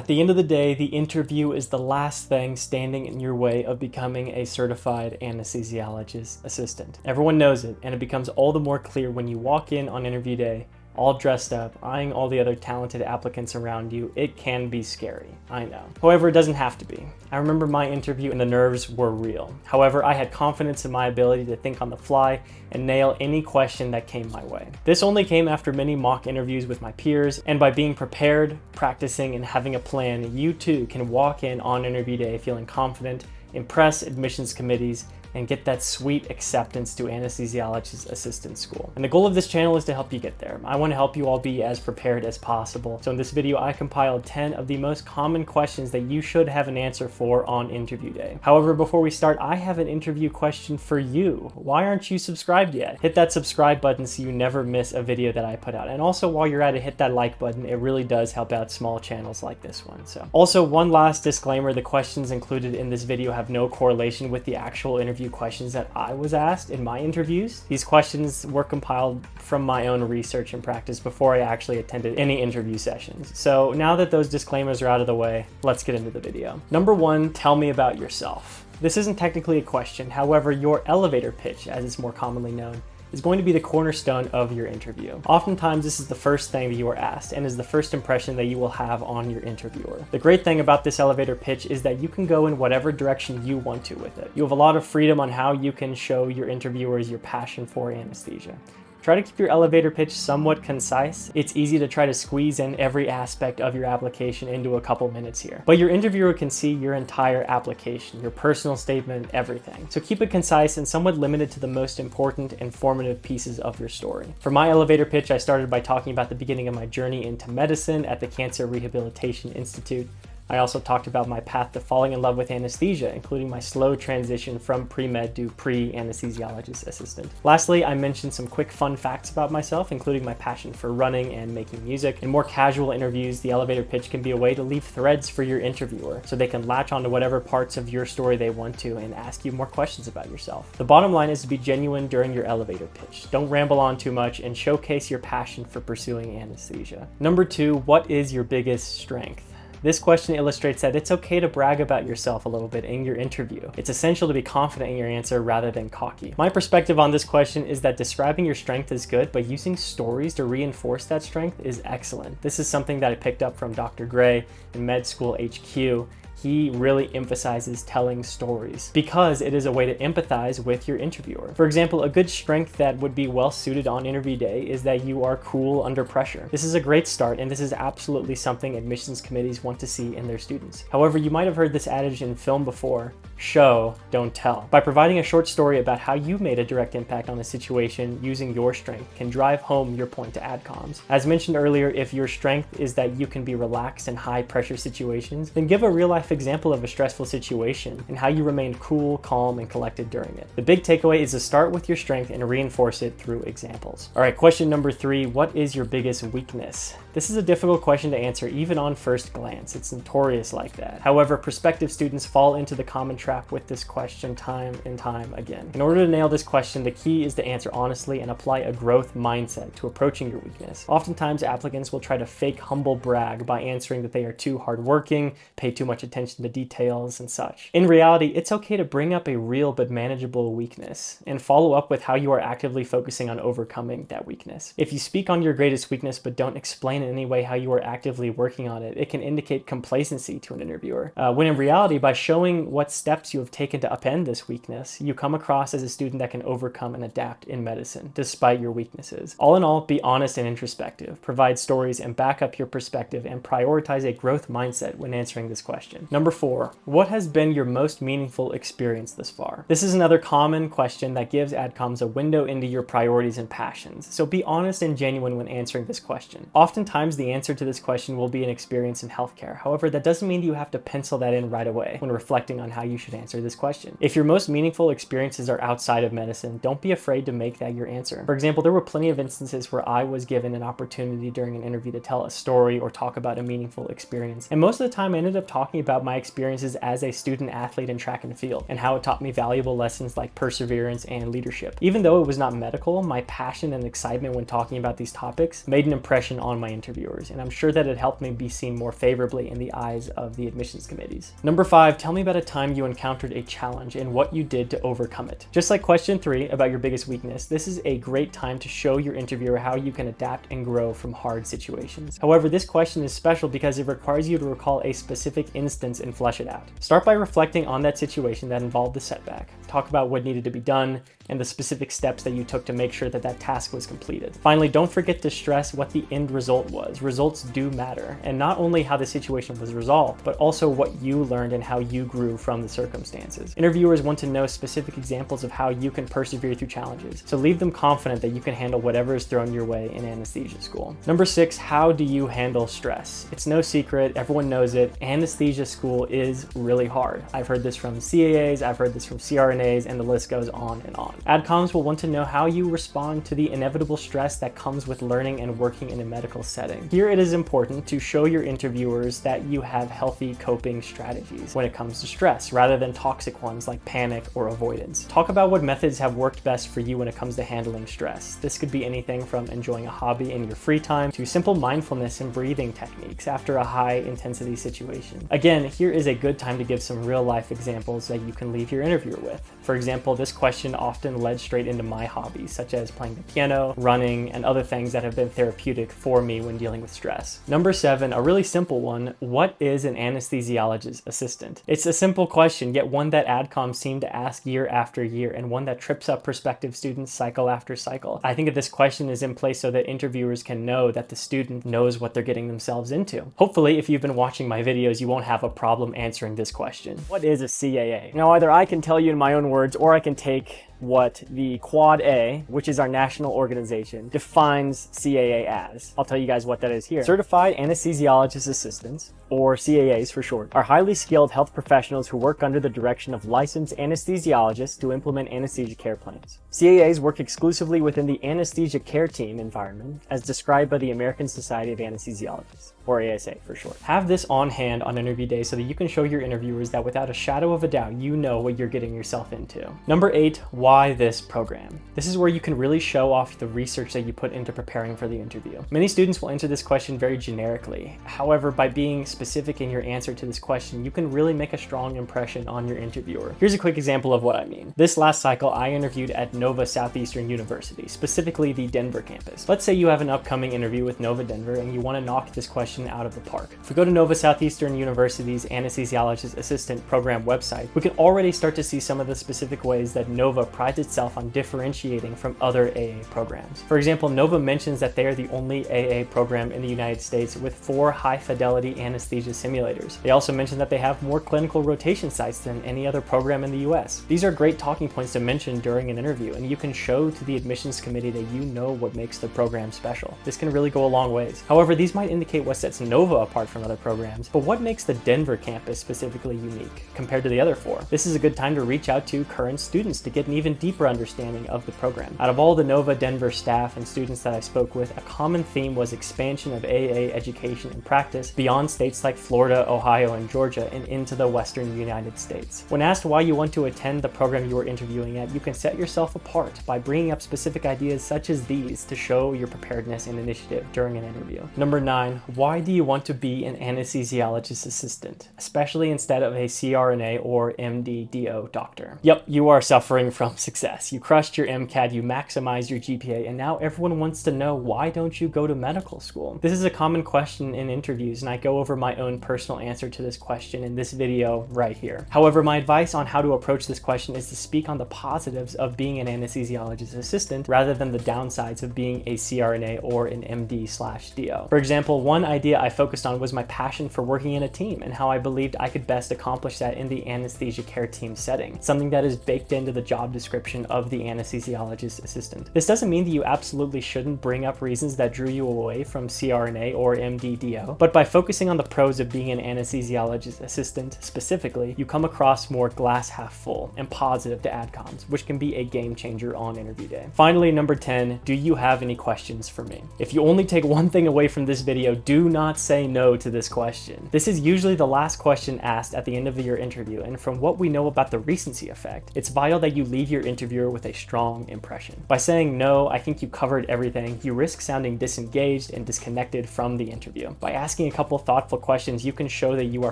At the end of the day, the interview is the last thing standing in your way of becoming a certified anesthesiologist assistant. Everyone knows it, and it becomes all the more clear when you walk in on interview day, all dressed up, eyeing all the other talented applicants around you. It can be scary, I know. However, it doesn't have to be. I remember my interview and the nerves were real. However, I had confidence in my ability to think on the fly and nail any question that came my way. This only came after many mock interviews with my peers, and by being prepared, practicing, and having a plan, you too can walk in on interview day feeling confident, impress admissions committees, and get that sweet acceptance to Anesthesiologist Assistant School. And the goal of this channel is to help you get there. I want to help you all be as prepared as possible. So in this video, I compiled 10 of the most common questions that you should have an answer for on interview day. However, before we start, I have an interview question for you. Why aren't you subscribed yet? Hit that subscribe button so you never miss a video that I put out. And also while you're at it, hit that like button. It really does help out small channels like this one. So also one last disclaimer, the questions included in this video have no correlation with the actual interview questions that I was asked in my interviews. These questions were compiled from my own research and practice before I actually attended any interview sessions. So now that those disclaimers are out of the way, let's get into the video. Number one, tell me about yourself. This isn't technically a question. However, your elevator pitch, as it's more commonly known, is going to be the cornerstone of your interview. Oftentimes, this is the first thing that you are asked and is the first impression that you will have on your interviewer. The great thing about this elevator pitch is that you can go in whatever direction you want to with it. You have a lot of freedom on how you can show your interviewers your passion for anesthesia. Try to keep your elevator pitch somewhat concise. It's easy to try to squeeze in every aspect of your application into a couple minutes here. But your interviewer can see your entire application, your personal statement, everything. So keep it concise and somewhat limited to the most important and formative pieces of your story. For my elevator pitch, I started by talking about the beginning of my journey into medicine at the Cancer Rehabilitation Institute. I also talked about my path to falling in love with anesthesia, including my slow transition from pre-med to pre-anesthesiologist assistant. Lastly, I mentioned some quick fun facts about myself, including my passion for running and making music. In more casual interviews, the elevator pitch can be a way to leave threads for your interviewer, so they can latch onto whatever parts of your story they want to and ask you more questions about yourself. The bottom line is to be genuine during your elevator pitch. Don't ramble on too much and showcase your passion for pursuing anesthesia. Number two, what is your biggest strength? This question illustrates that it's okay to brag about yourself a little bit in your interview. It's essential to be confident in your answer rather than cocky. My perspective on this question is that describing your strength is good, but using stories to reinforce that strength is excellent. This is something that I picked up from Dr. Gray in Med School HQ. He really emphasizes telling stories because it is a way to empathize with your interviewer. For example, a good strength that would be well suited on interview day is that you are cool under pressure. This is a great start, and this is absolutely something admissions committees want to see in their students. However, you might have heard this adage in film before: show, don't tell. By providing a short story about how you made a direct impact on a situation using your strength can drive home your point to adcoms. As mentioned earlier, if your strength is that you can be relaxed in high pressure situations, then give a real life example of a stressful situation and how you remained cool, calm, and collected during it. The big takeaway is to start with your strength and reinforce it through examples. All right, question number three, what is your biggest weakness? This is a difficult question to answer even on first glance. It's notorious like that. However, prospective students fall into the common trap with this question time and time again. In order to nail this question, the key is to answer honestly and apply a growth mindset to approaching your weakness. Oftentimes, applicants will try to fake humble brag by answering that they are too hardworking, pay too much attention to details, and such. In reality, it's okay to bring up a real but manageable weakness and follow up with how you are actively focusing on overcoming that weakness. If you speak on your greatest weakness but don't explain in any way how you are actively working on it, it can indicate complacency to an interviewer. When in reality, by showing what steps you have taken to upend this weakness, you come across as a student that can overcome and adapt in medicine despite your weaknesses. All in all, be honest and introspective, provide stories and back up your perspective, and prioritize a growth mindset when answering this question. Number four, what has been your most meaningful experience thus far? This is another common question that gives adcoms a window into your priorities and passions, so be honest and genuine when answering this question. Oftentimes, the answer to this question will be an experience in healthcare. However, that doesn't mean you have to pencil that in right away when reflecting on how you should answer this question. If your most meaningful experiences are outside of medicine, don't be afraid to make that your answer. For example, there were plenty of instances where I was given an opportunity during an interview to tell a story or talk about a meaningful experience, and most of the time I ended up talking about my experiences as a student athlete in track and field and how it taught me valuable lessons like perseverance and leadership. Even though it was not medical, my passion and excitement when talking about these topics made an impression on my interviewers, and I'm sure that it helped me be seen more favorably in the eyes of the admissions committees. Number 5, tell me about a time you encountered a challenge and what you did to overcome it. Just like question 3 about your biggest weakness, this is a great time to show your interviewer how you can adapt and grow from hard situations. However, this question is special because it requires you to recall a specific instance and flesh it out. Start by reflecting on that situation that involved the setback. Talk about what needed to be done and the specific steps that you took to make sure that that task was completed. Finally, don't forget to stress what the end result was. Results do matter, and not only how the situation was resolved, but also what you learned and how you grew from the circumstances. Interviewers want to know specific examples of how you can persevere through challenges, so leave them confident that you can handle whatever is thrown your way in anesthesia school. Number 6, how do you handle stress? It's no secret, everyone knows it, anesthesia school is really hard. I've heard this from CAAs, I've heard this from CRNAs, and the list goes on and on. AdComs will want to know how you respond to the inevitable stress that comes with learning and working in a medical setting. Here it is important to show your interviewers that you have healthy coping strategies when it comes to stress, rather than toxic ones like panic or avoidance. Talk about what methods have worked best for you when it comes to handling stress. This could be anything from enjoying a hobby in your free time to simple mindfulness and breathing techniques after a high-intensity situation. Again, here is a good time to give some real-life examples that you can leave your interviewer with. For example, this question often led straight into my hobbies, such as playing the piano, running, and other things that have been therapeutic for me when dealing with stress. Number 7, a really simple one. What is an anesthesiologist assistant? It's a simple question, yet one that AdComs seem to ask year after year, and one that trips up prospective students cycle after cycle. I think that this question is in place so that interviewers can know that the student knows what they're getting themselves into. Hopefully, if you've been watching my videos, you won't have a problem answering this question. What is a CAA? Now, either I can tell you in my own words, or I can take what the Quad A, which is our national organization, defines CAA as. I'll tell you guys what that is here. Certified Anesthesiologist Assistants, or CAAs for short, are highly skilled health professionals who work under the direction of licensed anesthesiologists to implement anesthesia care plans. CAAs work exclusively within the anesthesia care team environment, as described by the American Society of Anesthesiologists, or ASA for short. Have this on hand on interview day so that you can show your interviewers that without a shadow of a doubt, you know what you're getting yourself into. Number 8, why this program? This is where you can really show off the research that you put into preparing for the interview. Many students will answer this question very generically. However, by being specific in your answer to this question, you can really make a strong impression on your interviewer. Here's a quick example of what I mean. This last cycle, I interviewed at Nova Southeastern University, specifically the Denver campus. Let's say you have an upcoming interview with Nova Denver and you want to knock this question out of the park. If we go to Nova Southeastern University's Anesthesiologist Assistant program website, we can already start to see some of the specific ways that Nova prides itself on differentiating from other AA programs. For example, Nova mentions that they are the only AA program in the United States with 4 high-fidelity anesthesia simulators. They also mention that they have more clinical rotation sites than any other program in the US. These are great talking points to mention during an interview, and you can show to the admissions committee that you know what makes the program special. This can really go a long ways. However, these might indicate what sets Nova apart from other programs, but what makes the Denver campus specifically unique compared to the other 4? This is a good time to reach out to current students to get an even deeper understanding of the program. Out of all the Nova Denver staff and students that I spoke with, a common theme was expansion of AA education and practice beyond states like Florida, Ohio, and Georgia and into the Western United States. When asked why you want to attend the program you were interviewing at, you can set yourself apart by bringing up specific ideas such as these to show your preparedness and initiative during an interview. Number 9, why do you want to be an anesthesiologist assistant, especially instead of a CRNA or MD-DO doctor? Yep, you are suffering from success. You crushed your MCAT, you maximized your GPA, and now everyone wants to know, why don't you go to medical school? This is a common question in interviews, and I go over my own personal answer to this question in this video right here. However, my advice on how to approach this question is to speak on the positives of being an anesthesiologist assistant rather than the downsides of being a CRNA or an MD/DO. For example, one idea I focused on was my passion for working in a team and how I believed I could best accomplish that in the anesthesia care team setting, something that is baked into the job description of the anesthesiologist assistant. This doesn't mean that you absolutely shouldn't bring up reasons that drew you away from CRNA or MD/DO, but by focusing on the pros of being an anesthesiologist assistant specifically, you come across more glass half full and positive to AdComs, which can be a game changer on interview day. Finally, number 10, do you have any questions for me? If you only take one thing away from this video, do not say no to this question. This is usually the last question asked at the end of your interview, and from what we know about the recency effect, it's vital that you leave your your interviewer with a strong impression. By saying, "No, I think you covered everything," you risk sounding disengaged and disconnected from the interview. By asking a couple thoughtful questions, you can show that you are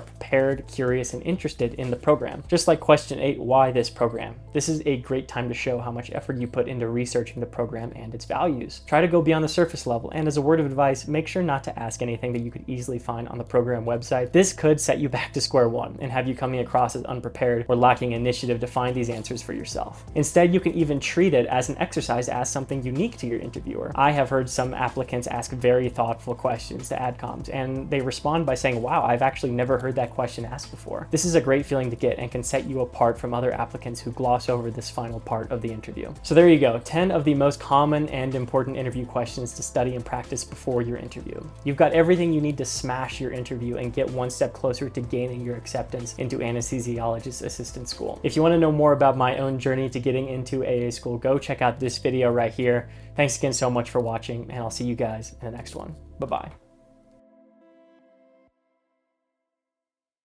prepared, curious, and interested in the program. Just like question 8, why this program? This is a great time to show how much effort you put into researching the program and its values. Try to go beyond the surface level, and as a word of advice, make sure not to ask anything that you could easily find on the program website. This could set you back to square one and have you coming across as unprepared or lacking initiative to find these answers for yourself. Instead, you can even treat it as an exercise to ask something unique to your interviewer. I have heard some applicants ask very thoughtful questions to AdComs, and they respond by saying, "Wow, I've actually never heard that question asked before." This is a great feeling to get and can set you apart from other applicants who gloss over this final part of the interview. So there you go, 10 of the most common and important interview questions to study and practice before your interview. You've got everything you need to smash your interview and get one step closer to gaining your acceptance into Anesthesiologist Assistant School. If you want to know more about my own journey to getting into AA school, go check out this video right here. Thanks again so much for watching, and I'll see you guys in the next one. Bye-bye.